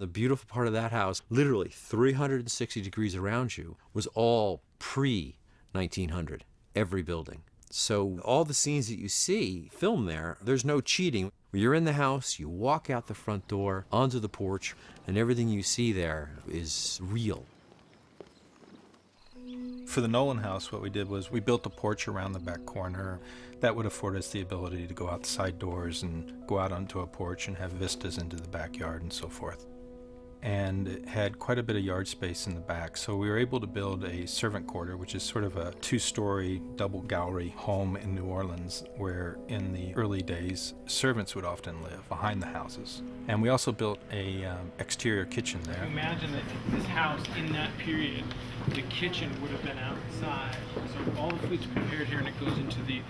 The beautiful part of that house, literally 360 degrees around you, was all pre-1900, every building. So all the scenes that you see filmed there, there's no cheating. You're in the house, you walk out the front door, onto the porch, and everything you see there is real. For the Nolan house, what we did was we built a porch around the back corner. That would afford us the ability to go out the side doors and go out onto a porch and have vistas into the backyard and so forth. And it had quite a bit of yard space in the back, so we were able to build a servant quarter, which is sort of a two-story double gallery home in New Orleans, where in the early days servants would often live behind the houses. And we also built a exterior kitchen there. Imagine that this house in that period, the kitchen would have been outside, so all the food's prepared here and it goes into the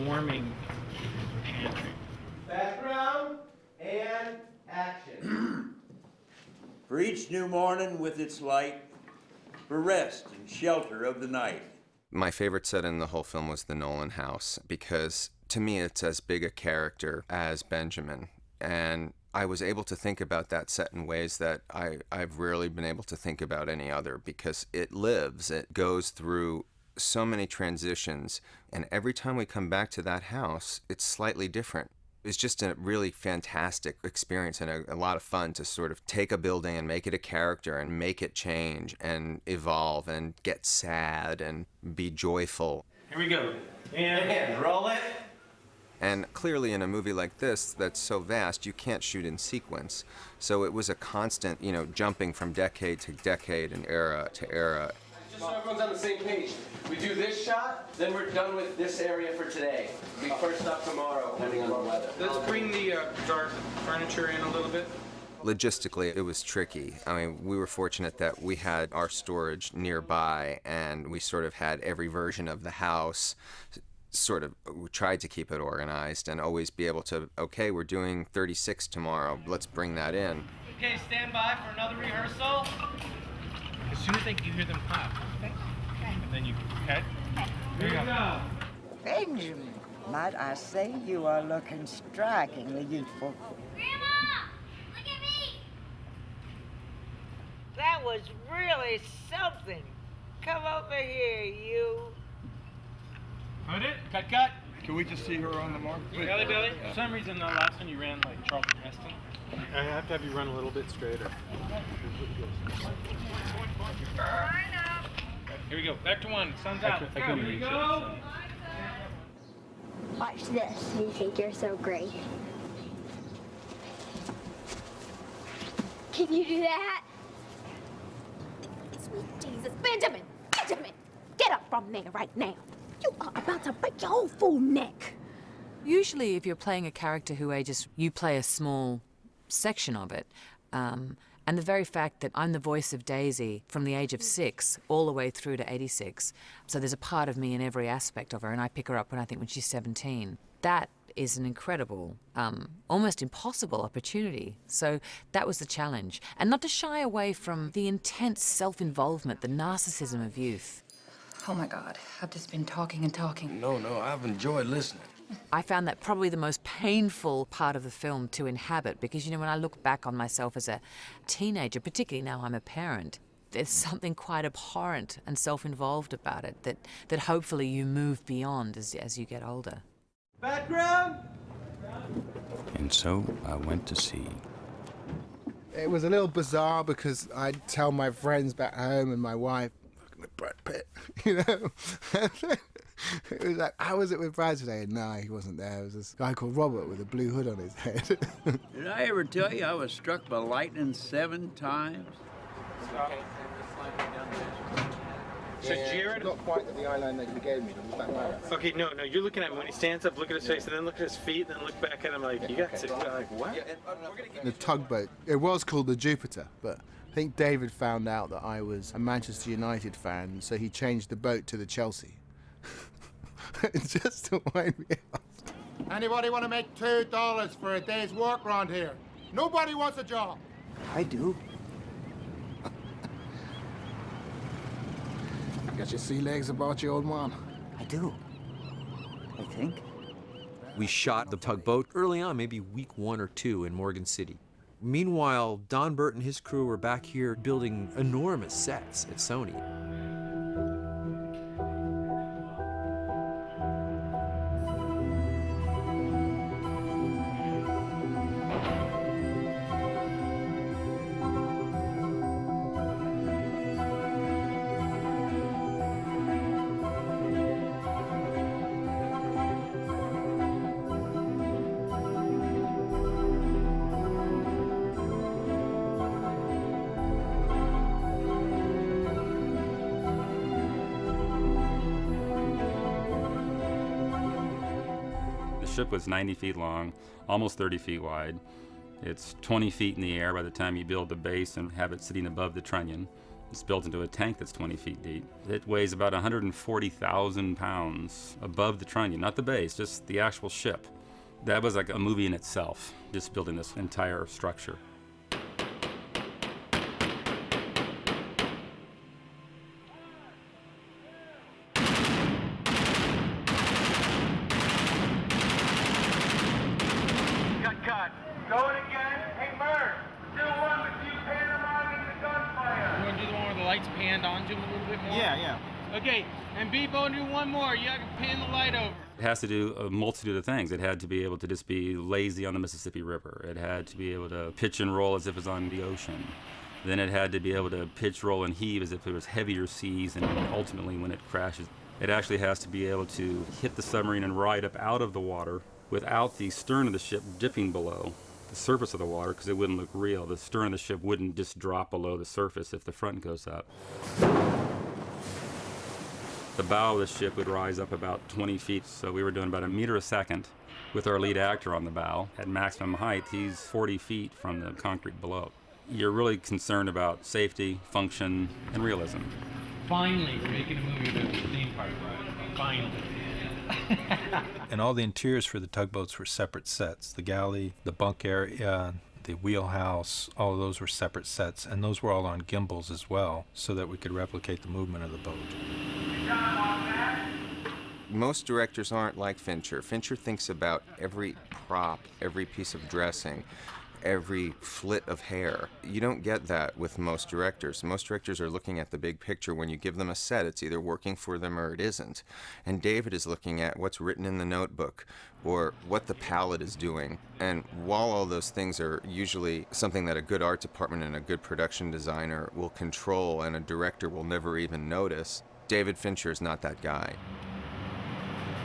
warming pantry. Background and action. For each new morning with its light, for rest and shelter of the night. My favorite set in the whole film was the Nolan house, because to me it's as big a character as Benjamin. And I was able to think about that set in ways that I've rarely been able to think about any other, because it lives, it goes through so many transitions, and every time we come back to that house, it's slightly different. It's just a really fantastic experience and a lot of fun to sort of take a building and make it a character and make it change and evolve and get sad and be joyful. Here we go. And roll it. And clearly in a movie like this that's so vast, you can't shoot in sequence. So it was a constant, jumping from decade to decade and era to era. Just so everyone's on the same page. We do this shot, then we're done with this area for today. We first up tomorrow, depending on the weather. Let's bring the dark furniture in a little bit. Logistically, it was tricky. I mean, we were fortunate that we had our storage nearby, and we sort of had every version of the house. We tried to keep it organized and always be able to, okay, we're doing 36 tomorrow, let's bring that in. Okay, stand by for another rehearsal. As soon as you hear them clap, okay? And then you, okay? Here you go. Benjamin, might I say you are looking strikingly youthful. Grandma, look at me. That was really something. Come over here, you. Put it. Cut, cut. Can we just see her on the mark? Belly, belly. For some reason, the last time you ran like Charlton Heston, I have to have you run a little bit straighter. Here we go. Back to one. Sun's out. Let's go. Here we go. Watch this. You think you're so great. Can you do that? Sweet Jesus. Benjamin! Benjamin! Get up from there right now. You are about to break your whole fool neck. Usually if you're playing a character who ages, you play a small section of it. And the very fact that I'm the voice of Daisy from the age of 6 all the way through to 86, so there's a part of me in every aspect of her, and I pick her up when she's 17. That is an incredible, almost impossible opportunity. So that was the challenge. And not to shy away from the intense self-involvement, the narcissism of youth. Oh my God, I've just been talking and talking. No, I've enjoyed listening. I found that probably the most painful part of the film to inhabit, because, when I look back on myself as a teenager, particularly now I'm a parent, there's something quite abhorrent and self-involved about it that hopefully you move beyond as you get older. Background. And so I went to sea. It was a little bizarre because I'd tell my friends back home and my wife, looking at Brad Pitt, It was like, how was it with Brad today? And no, he wasn't there. It was this guy called Robert with a blue hood on his head. Did I ever tell you I was struck by lightning 7 times? Okay. So Jared... Not quite at the eyeline that you gave me. Does that matter? Okay, no, you're looking at him when he stands up, look at his face, and then look at his feet, and then look back at him like, you got to... Like, what? The tugboat. It was called the Jupiter, but I think David found out that I was a Manchester United fan, so he changed the boat to the Chelsea. Just to wind me up. Anybody want to make $2 for a day's work around here? Nobody wants a job. I do. Got your sea legs about you, old man? I do. I think. We shot the tugboat early on, maybe week 1 or 2 in Morgan City. Meanwhile, Don Burt and his crew were back here building enormous sets at Sony. The ship was 90 feet long, almost 30 feet wide. It's 20 feet in the air by the time you build the base and have it sitting above the trunnion. It's built into a tank that's 20 feet deep. It weighs about 140,000 pounds above the trunnion, not the base, just the actual ship. That was like a movie in itself, just building this entire structure. Cut. Going again. Hey, Murph. Do one with you pantomiming the gunfire. You want to do the one where the lights panned onto him a little bit more? Yeah. Okay, and Beebo, do one more. You gotta pan the light over. It has to do a multitude of things. It had to be able to just be lazy on the Mississippi River. It had to be able to pitch and roll as if it was on the ocean. Then it had to be able to pitch, roll, and heave as if it was heavier seas, and ultimately when it crashes, it actually has to be able to hit the submarine and ride up out of the water without the stern of the ship dipping below the surface of the water, because it wouldn't look real. The stern of the ship wouldn't just drop below the surface if the front goes up. The bow of the ship would rise up about 20 feet, so we were doing about 1 meter a second with our lead actor on the bow. At maximum height, he's 40 feet from the concrete below. You're really concerned about safety, function, and realism. Finally, we're making a movie about the theme park ride. Finally. And all the interiors for the tugboats were separate sets. The galley, the bunk area, the wheelhouse, all of those were separate sets, and those were all on gimbals as well, so that we could replicate the movement of the boat. Most directors aren't like Fincher. Fincher thinks about every prop, every piece of dressing, every flit of hair. You don't get that with most directors. Most directors are looking at the big picture. When you give them a set, it's either working for them or it isn't. And David is looking at what's written in the notebook or what the palette is doing. And while all those things are usually something that a good art department and a good production designer will control and a director will never even notice, David Fincher is not that guy.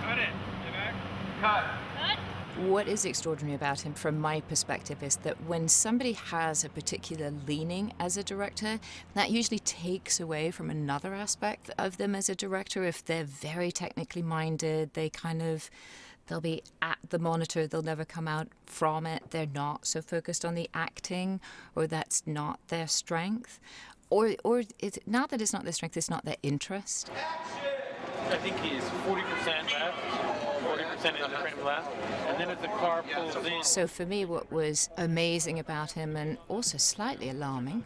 Cut it. Get back. Cut. What is extraordinary about him, from my perspective, is that when somebody has a particular leaning as a director, that usually takes away from another aspect of them as a director. If they're very technically minded, they'll be at the monitor, they'll never come out from it. They're not so focused on the acting, or that's not their strength. Or it's not that it's not their strength, it's not their interest. I think he is 40% left, 40% in the frame left, and then as the car pulls in. So for me, what was amazing about him, and also slightly alarming,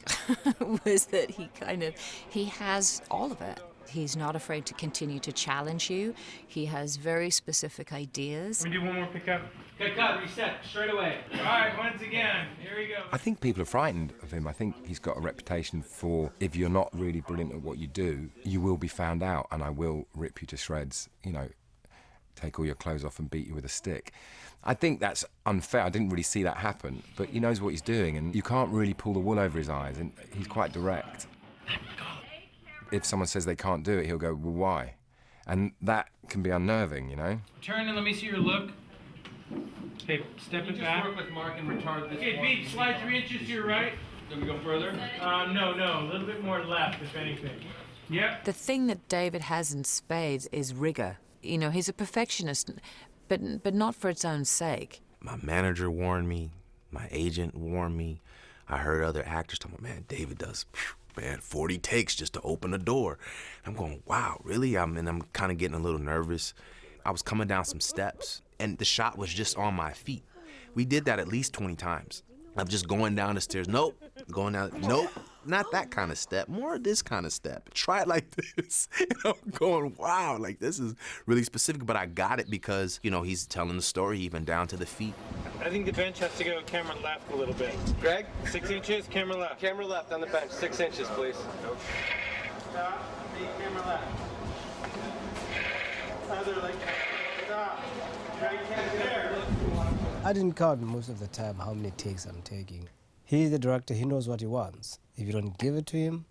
was that he has all of it. He's not afraid to continue to challenge you. He has very specific ideas. Let me do one more pickup. Okay, cut, reset, straight away. All right, once again, here we go. I think people are frightened of him. I think he's got a reputation for, if you're not really brilliant at what you do, you will be found out and I will rip you to shreds, take all your clothes off and beat you with a stick. I think that's unfair. I didn't really see that happen, but he knows what he's doing and you can't really pull the wool over his eyes, and he's quite direct. If someone says they can't do it, he'll go, well, why? And that can be unnerving, Turn and let me see your look. Okay, step it back. Just work with Mark and retard this. Okay, Beep, slide 3 inches to your right. Then we go further? No, a little bit more left, if anything. Yep. The thing that David has in spades is rigor. He's a perfectionist, but not for its own sake. My manager warned me. My agent warned me. I heard other actors talking about, man, David does, 40 takes just to open a door. I'm going, wow, really? I'm kind of getting a little nervous. I was coming down some steps, and the shot was just on my feet. We did that at least 20 times. I'm just going down the stairs. Nope. Going down. Nope. not that kind of step, more of this kind of step. Try it like this. I'm going, wow, like this is really specific, but I got it because, he's telling the story even down to the feet. I think the bench has to go camera left a little bit. Greg? 6 inches, camera left. Camera left on the bench, 6 inches, please. Stop, camera left. Other leg, stop. Right hand there. I didn't count most of the time how many takes I'm taking. He's the director, he knows what he wants. If you don't give it to him,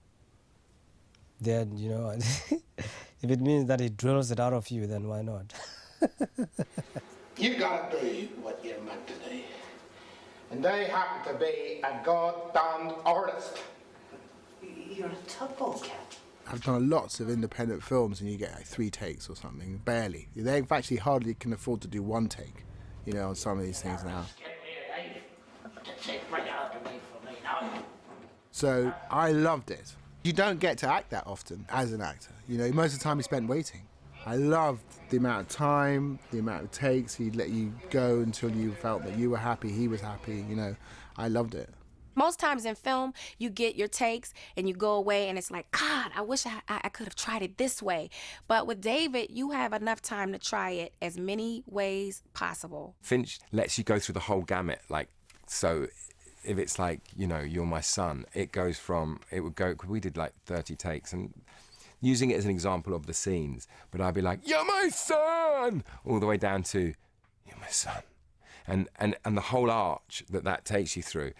then, if it means that he drills it out of you, then why not? You gotta do what you're meant to do. And they happen to be a goddamn artist. You're a tugboat cat. I've done lots of independent films and you get like 3 takes or something, barely. They actually hardly can afford to do 1 take, on some of these things now. So I loved it. You don't get to act that often as an actor. Most of the time you spent waiting. I loved the amount of time, the amount of takes. He'd let you go until you felt that you were happy, he was happy. I loved it. Most times in film, you get your takes and you go away and it's like, God, I wish I could have tried it this way. But with David, you have enough time to try it as many ways possible. Finch lets you go through the whole gamut. So if it's like, you're my son, it would go, we did like 30 takes and using it as an example of the scenes, but I'd be like, you're my son, all the way down to, you're my son. And the whole arch that takes you through.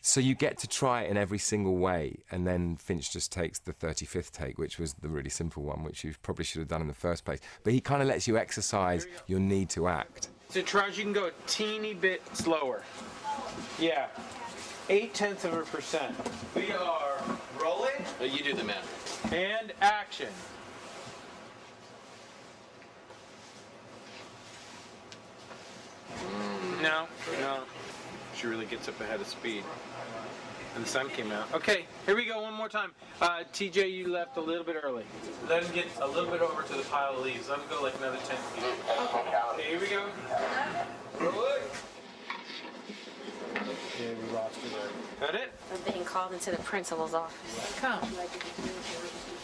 So you get to try it in every single way, and then Finch just takes the 35th take, which was the really simple one, which you probably should have done in the first place. But he kind of lets you exercise your need to act. So Taraj, you can go a teeny bit slower. Yeah, 0.8%. We are rolling. You do the math. And action. No. She really gets up ahead of speed. And the sun came out. Okay, here we go one more time. TJ, you left a little bit early. Let him get a little bit over to the pile of leaves. Let him go like another 10 feet. Okay, here we go. Okay, we lost you there. Got it? I'm being called into the principal's office. Come.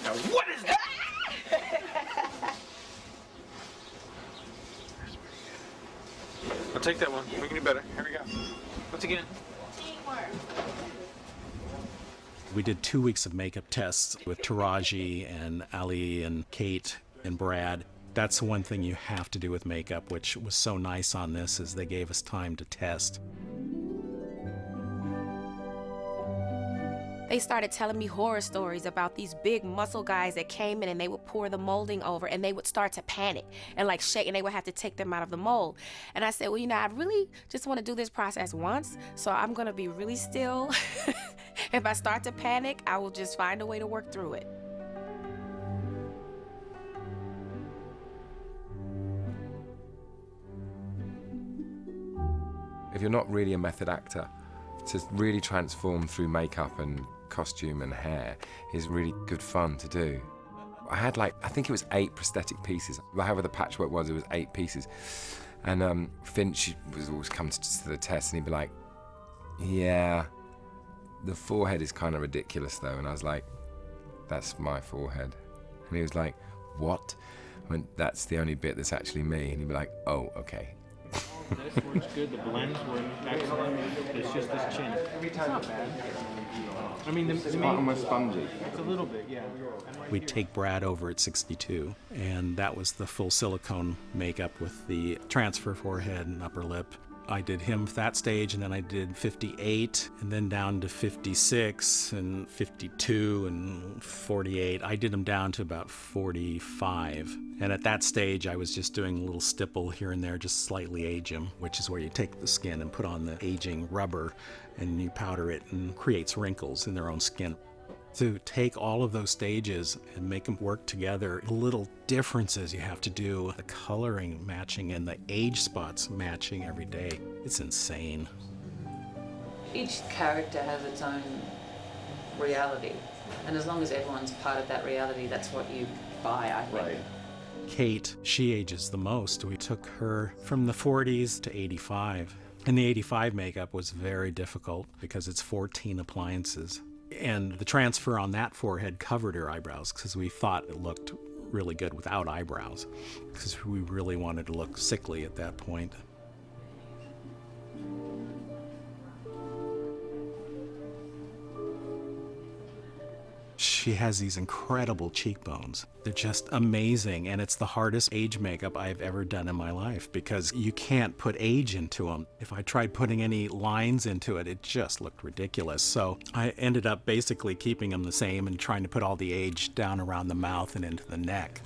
Now what is that? I'll take that one. We can do better. Here we go. Once again. We did 2 weeks of makeup tests with Taraji and Ali and Kate and Brad. That's the one thing you have to do with makeup, which was so nice on this, is they gave us time to test. They started telling me horror stories about these big muscle guys that came in and they would pour the molding over and they would start to panic and like shake and they would have to take them out of the mold. And I said, well, I really just want to do this process once, so I'm going to be really still. If I start to panic, I will just find a way to work through it. If you're not really a method actor, to really transform through makeup and costume and hair is really good fun to do. I had I think it was 8 prosthetic pieces. However the patchwork was, it was 8 pieces. And Finch was always come to the test and he'd be like, yeah, the forehead is kind of ridiculous though. And I was like, that's my forehead. And he was like, what? I went, that's the only bit that's actually me. And he'd be like, oh, okay. This works good. The blends were excellent. It's just this chin. It's not bad. I mean, it's almost spongy. It's a little bit, yeah. We'd take Brad over at 62, and that was the full silicone makeup with the transfer forehead and upper lip. I did him that stage, and then I did 58, and then down to 56, and 52, and 48. I did him down to about 45. And at that stage, I was just doing a little stipple here and there, just slightly age him, which is where you take the skin and put on the aging rubber, and you powder it, and creates wrinkles in their own skin. To take all of those stages and make them work together, the little differences you have to do, the coloring matching and the age spots matching every day, it's insane. Each character has its own reality, and as long as everyone's part of that reality, that's what you buy, I think. Right. Kate, she ages the most. We took her from the 40s to 85. And the 85 makeup was very difficult because it's 14 appliances. And the transfer on that forehead covered her eyebrows because we thought it looked really good without eyebrows, because we really wanted to look sickly at that point. She has these incredible cheekbones. They're just amazing, and it's the hardest age makeup I've ever done in my life because you can't put age into them. If I tried putting any lines into it, it just looked ridiculous. So I ended up basically keeping them the same and trying to put all the age down around the mouth and into the neck.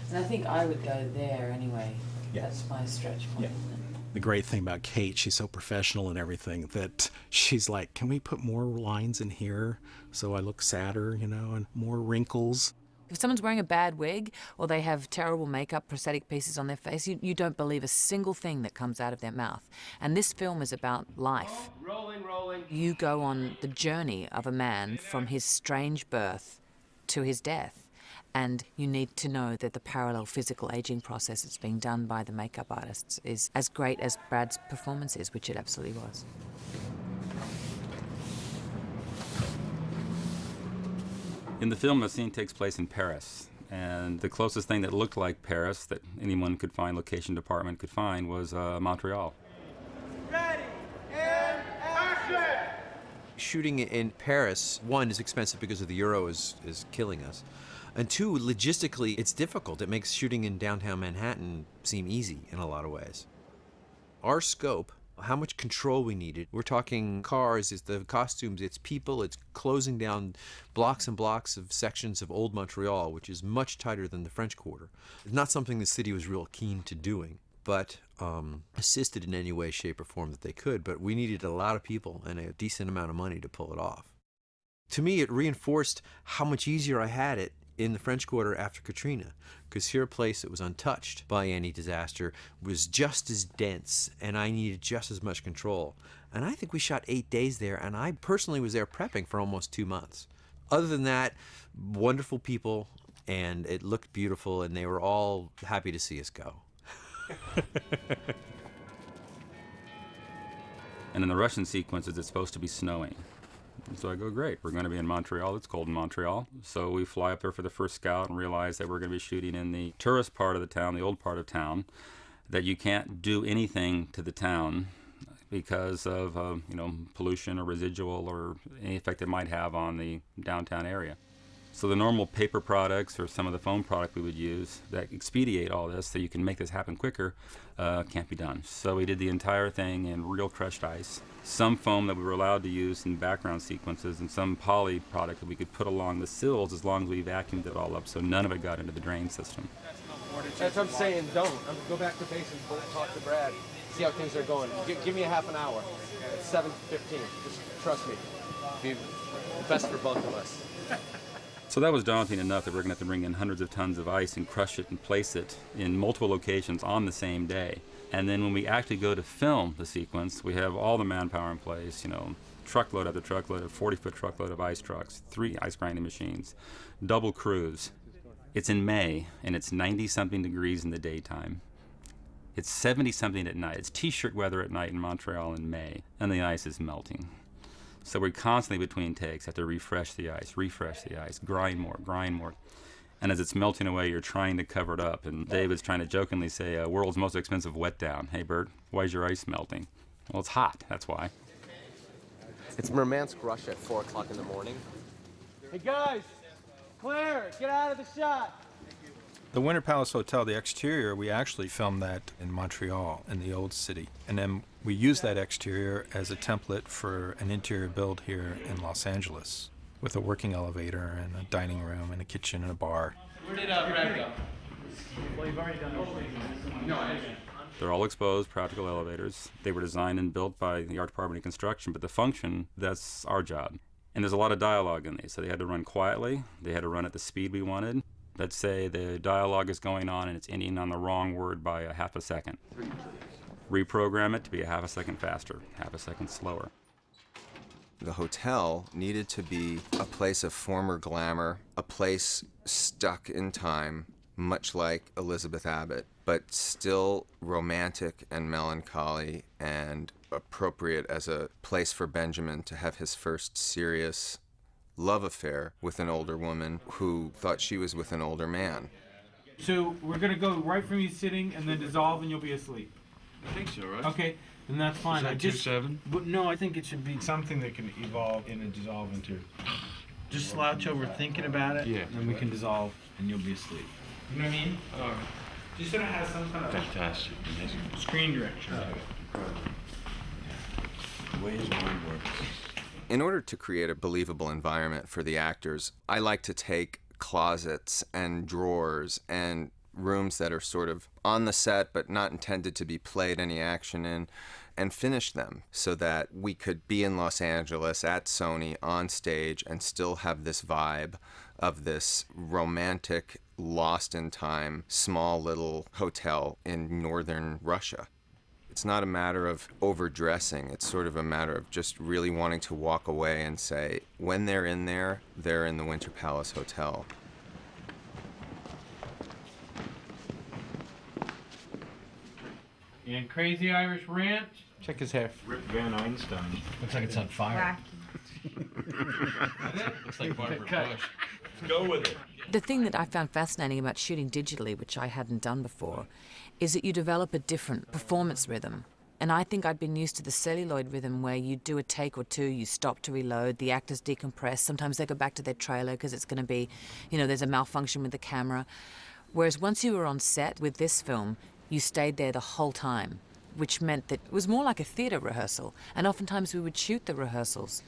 And I think I would go there anyway. Yeah. That's my stretch point. Yeah. The great thing about Kate, she's so professional and everything that she's like, can we put more lines in here so I look sadder, you know, and more wrinkles? If someone's wearing a bad wig or they have terrible makeup, prosthetic pieces on their face, you don't believe a single thing that comes out of their mouth. And this film is about life. Rolling. You go on the journey of a man from his strange birth to his death. And you need to know that the parallel physical aging process that's being done by the makeup artists is as great as Brad's performance is, which it absolutely was. In the film, the scene takes place in Paris, and the closest thing that looked like Paris that anyone could find, location department could find, was Montreal. Ready, and action! Shooting in Paris, one, is expensive because of the euro is killing us. And two, logistically, it's difficult. It makes shooting in downtown Manhattan seem easy in a lot of ways. Our scope, how much control we needed, we're talking cars, it's the costumes, it's people, it's closing down blocks and blocks of sections of old Montreal, which is much tighter than the French Quarter. It's not something the city was real keen to doing, but assisted in any way, shape, or form that they could. But we needed a lot of people and a decent amount of money to pull it off. To me, it reinforced how much easier I had it in the French Quarter after Katrina, because here a place that was untouched by any disaster was just as dense, and I needed just as much control. And I think we shot 8 days there, and I personally was there prepping for almost 2 months. Other than that, wonderful people, and it looked beautiful, and they were all happy to see us go. And in the Russian sequences, it's supposed to be snowing. So I go, great, we're going to be in Montreal. It's cold in Montreal. So we fly up there for the first scout and realize that we're going to be shooting in the tourist part of the town, the old part of town, that you can't do anything to the town because of pollution or residual or any effect it might have on the downtown area. So the normal paper products or some of the foam product we would use that expedite all this so you can make this happen quicker can't be done. So we did the entire thing in real crushed ice. Some foam that we were allowed to use in background sequences and some poly product that we could put along the sills as long as we vacuumed it all up so none of it got into the drain system. That's what I'm saying, don't. Go back to base and talk to Brad. See how things are going. Give me a half an hour. It's 7:15. Just trust me. Be best for both of us. So that was daunting enough that we're going to have to bring in hundreds of tons of ice and crush it and place it in multiple locations on the same day. And then when we actually go to film the sequence, we have all the manpower in place, truckload after truckload, a 40-foot truckload of ice trucks, 3 ice grinding machines, double crews. It's in May, and it's 90-something degrees in the daytime. It's 70-something at night. It's T-shirt weather at night in Montreal in May, and the ice is melting. So we're constantly between takes, have to refresh the ice, grind more. And as it's melting away, you're trying to cover it up. And David's trying to jokingly say, world's most expensive wet down. Hey, Bert, why is your ice melting? Well, it's hot, that's why. It's Murmansk, Russia at 4 o'clock in the morning. Hey guys, Claire, get out of the shot. The Winter Palace Hotel, the exterior, we actually filmed that in Montreal, in the old city. And then we used that exterior as a template for an interior build here in Los Angeles, with a working elevator and a dining room and a kitchen and a bar. Where did Brad go? Well, you've already done those. No, I didn't. They're all exposed, practical elevators. They were designed and built by the Art Department of Construction, but the function, that's our job. And there's a lot of dialogue in these, so they had to run quietly. They had to run at the speed we wanted. Let's say the dialogue is going on and it's ending on the wrong word by a half a second. Reprogram it to be a half a second faster, half a second slower. The hotel needed to be a place of former glamour, a place stuck in time, much like Elizabeth Abbott, but still romantic and melancholy and appropriate as a place for Benjamin to have his first serious love affair with an older woman who thought she was with an older man. So we're gonna go right from you sitting and then dissolve and you'll be asleep. I think so, right? Okay, then that's fine. Is that I just 2-7? But no, I think it should be something that can evolve in and dissolve into. Just slouch over thinking about it, Yeah. and we can dissolve and you'll be asleep. You know what I mean? All right. Just sort of has some kind of Fantastic. Amazing. screen direction. The way his mind works. In order to create a believable environment for the actors, I like to take closets and drawers and rooms that are sort of on the set but not intended to be played any action in, and finish them so that we could be in Los Angeles at Sony on stage and still have this vibe of this romantic, lost in time, small little hotel in northern Russia. It's not a matter of overdressing. It's sort of a matter of just really wanting to walk away and say, when they're in there, they're in the Winter Palace Hotel. And Crazy Irish Ranch. Check his hair. Rip Van Einstein. Looks like it's on fire. Looks like Barbara Cut. Bush. Go with it. The thing that I found fascinating about shooting digitally, which I hadn't done before, is that you develop a different performance rhythm. And I think I'd been used to the celluloid rhythm where you do a take or two, you stop to reload, the actors decompress, sometimes they go back to their trailer because it's going to be, you know, there's a malfunction with the camera. Whereas once you were on set with this film, you stayed there the whole time, which meant that it was more like a theatre rehearsal, and oftentimes we would shoot the rehearsals.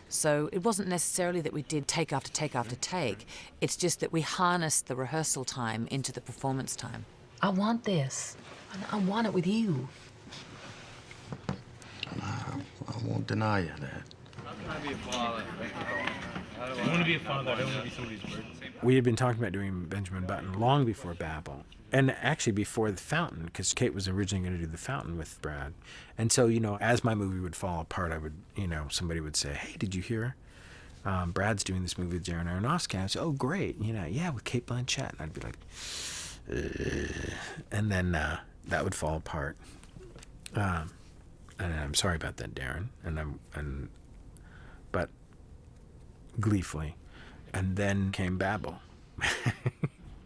So it wasn't necessarily that we did take after take after take, it's just that we harnessed the rehearsal time into the performance time. I want this. I want it with you. I won't deny you that. I want to be a father. I don't want to be somebody's bird. We had been talking about doing Benjamin Button long before Babel, and actually before The Fountain, because Kate was originally going to do The Fountain with Brad. And so, you know, as my movie would fall apart, I would, you know, somebody would say, hey, did you hear Brad's doing this movie with Darren Aronofsky? I'd say, oh, great, you know, yeah, with Kate Blanchett. And I'd be like, and then that would fall apart. And I'm sorry about that, Darren. But gleefully. And then came Babel,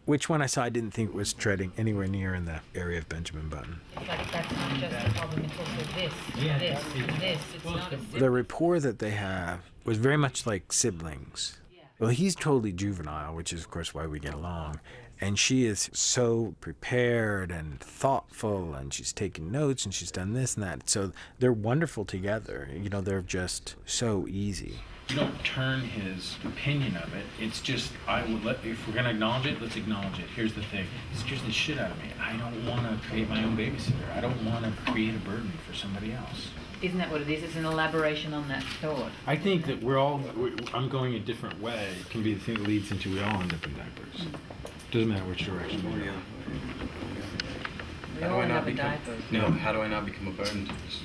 which when I saw, I didn't think was treading anywhere near in the area of Benjamin Button. It's like that's not just a problem, it's also this, and this, and this. It's not a The rapport that they have was very much like siblings. Well, he's totally juvenile, which is, of course, why we get along. And she is so prepared and thoughtful, and she's taking notes, and she's done this and that. So they're wonderful together. You know, they're just so easy. You don't turn his opinion of it. It's just, if we're going to acknowledge it, let's acknowledge it. Here's the thing. It scares the shit out of me. I don't want to create my own babysitter. I don't want to create a burden for somebody else. Isn't that what it is? It's an elaboration on that thought. I think that I'm going a different way. It can be the thing that leads into we all end up in diapers. Doesn't matter which direction we go. We all end up in diapers. No, how do I not become a burden to this?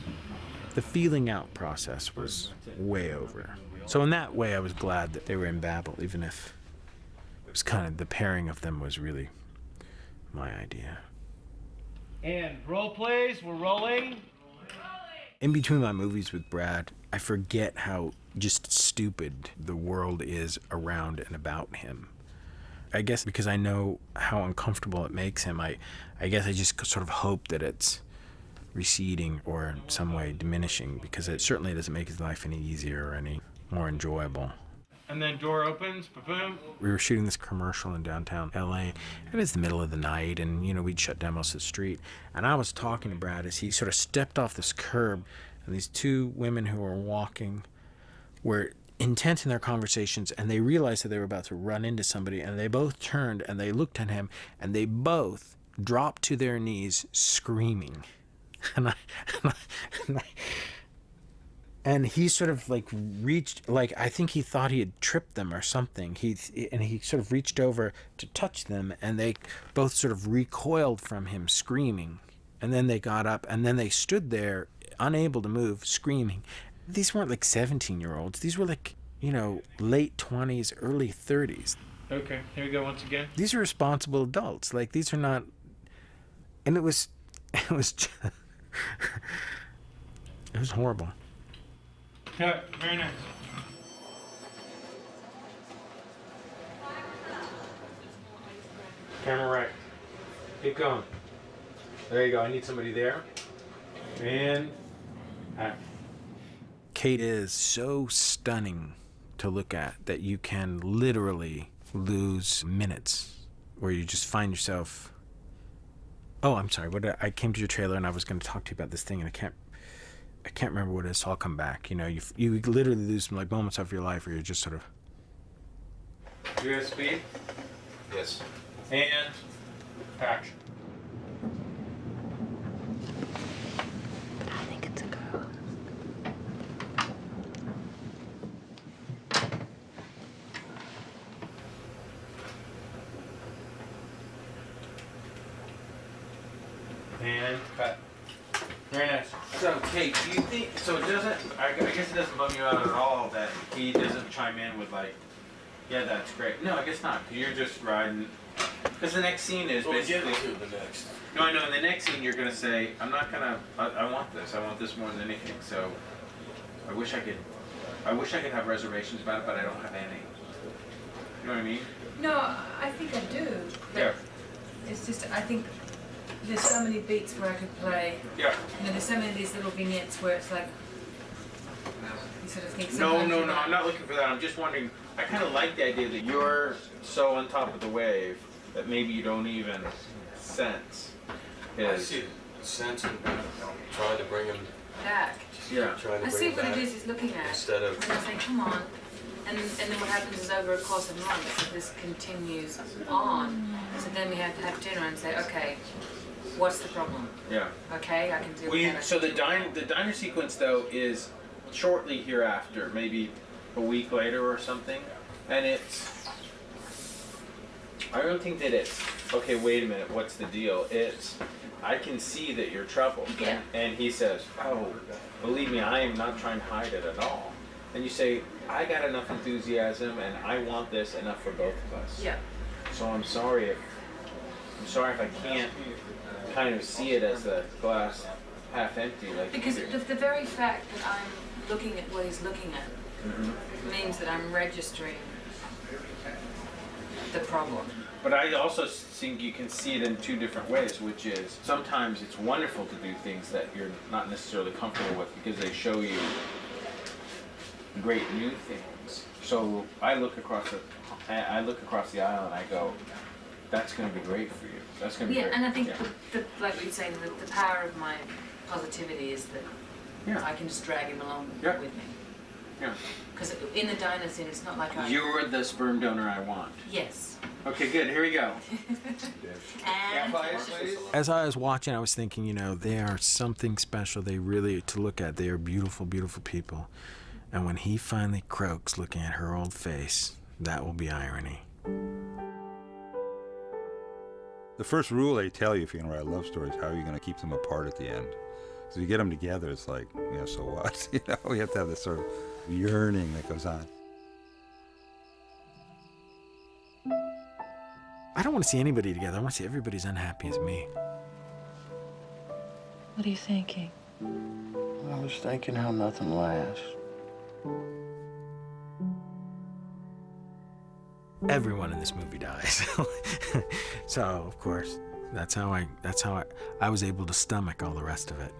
The feeling out process was way over. So in that way, I was glad that they were in Babel, even if it was kind of the pairing of them was really my idea. And roll please, we're rolling. In between my movies with Brad, I forget how just stupid the world is around and about him. I guess because I know how uncomfortable it makes him, I guess I just sort of hope that it's receding or in some way diminishing, because it certainly doesn't make his life any easier or any more enjoyable. And then door opens, boom. We were shooting this commercial in downtown LA. It was the middle of the night, and, you know, we'd shut down most of the street. And I was talking to Brad as he sort of stepped off this curb, and these two women who were walking were intent in their conversations, and they realized that they were about to run into somebody, and they both turned and they looked at him, and they both dropped to their knees screaming. And he sort of like reached, like, I think he thought he had tripped them or something. He sort of reached over to touch them, and they both sort of recoiled from him screaming. And then they got up, and then they stood there unable to move, screaming. These weren't like 17-year-olds. These were like, you know, late 20s, early 30s. Okay, here we go once again. These are responsible adults. Like, these are not, and it was just, it was horrible. Cut. Very nice. Camera right. Keep going. There you go. I need somebody there. And act. Kate is so stunning to look at that you can literally lose minutes where you just find yourself. Oh, I'm sorry. I came to your trailer and I was going to talk to you about this thing, and I can't remember what it is. So I'll come back. You know, you literally lose like moments of your life where you're just sort of. Do you have speed? Yes. And action. I think it's a girl. And cut. Very nice. So, Kate, do you think, so it doesn't, I guess it doesn't bum you out at all that he doesn't chime in with like, yeah, that's great. No, I guess not. You're just riding. Because the next scene is basically. The next. No, I know. In the next scene, you're gonna say, "I'm not gonna. I want this. I want this more than anything." So, I wish I could have reservations about it, but I don't have any. You know what I mean? No, I think I do. But Yeah. it's just, I think there's so many beats where I could play. Yeah. You know, there's so many of these little vignettes where it's like, you sort of think No, sometimes no, you're no. like- I'm not looking for that. I'm just wondering. I kind of like the idea that you're so on top of the wave that maybe you don't even sense. I see the sense and try to bring him. back. Yeah. Try to I bring see him what back it is he's looking at. instead of. And I think, come on. And then what happens is over a course of months, if this continues on, so then we have to have dinner and say, okay, what's the problem? Yeah. Okay, I can deal with that. So the diner sequence though is shortly hereafter, maybe a week later or something, and it's. I don't think that it's okay. Wait a minute. What's the deal? It's. I can see that you're troubled. Yeah. And he says, "Oh, believe me, I am not trying to hide it at all." And you say, "I got enough enthusiasm, and I want this enough for both of us." Yeah. So I'm sorry if I can't kind of see it as the glass half empty, like Because you do. the very fact that I'm looking at what he's looking at means that I'm registering the problem. But I also think you can see it in two different ways, which is sometimes it's wonderful to do things that you're not necessarily comfortable with because they show you great new things. So I look across the aisle and I go, "That's going to be great for you. That's going to be Yeah, great." and I think Yeah. like we were saying, the power of my positivity is that Yeah. I can just drag him along Yeah. with me. Yeah. Because in the diner scene, it's not like I. You're the sperm donor I want. Yes. Okay, good. Here we go. And As I was watching, I was thinking, you know, they are something special. They really, to look at, they are beautiful, beautiful people. And when he finally croaks looking at her old face, that will be irony. The first rule they tell you if you're going to write love stories, how are you going to keep them apart at the end? So you get them together, it's like, you know, so what? You know, we have to have this sort of yearning that goes on. I don't want to see anybody together. I want to see everybody as unhappy as me. What are you thinking? I was thinking how nothing lasts. Everyone in this movie dies. So, of course, that's how I was able to stomach all the rest of it.